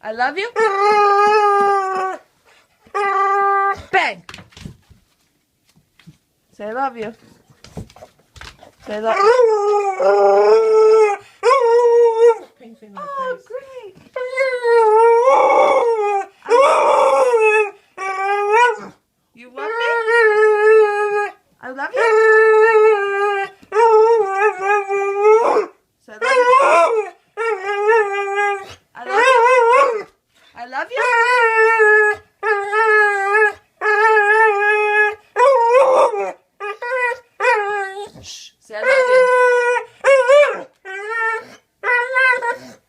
I love you. Bang. Say I love you. Say I love you. Pink finger Oh, face. great. You love me? I love you. Say I love you. I love you. I love you. Shh. Say I love you.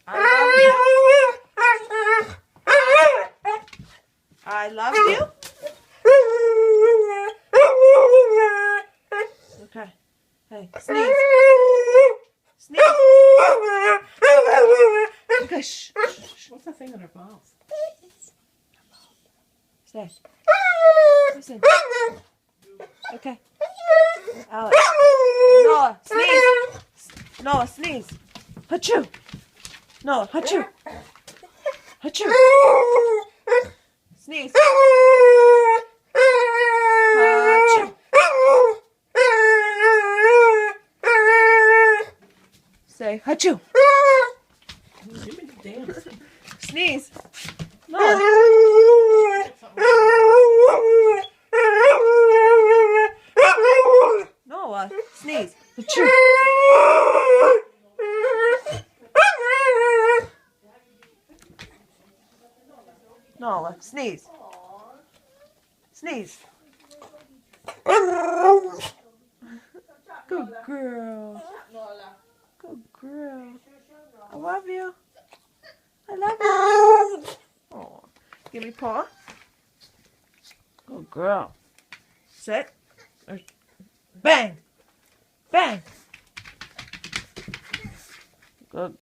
I love you. I love you. Okay. Hey, sneeze. Sneeze. Okay, shh. What's that thing on her balls? Stay. Listen. Okay. Alex. Noah, sneeze. Noah, sneeze. Achoo. Noah, achoo. Achoo. Sneeze. Achoo. Say achoo. Give me the dance. Sneeze. Noah. Noah, sneeze. Achoo. Noah, sneeze. Sneeze. Good girl. Good girl. I love you. I love you. Oh, give me paw. Good girl. Sit. Bang. Bang. Good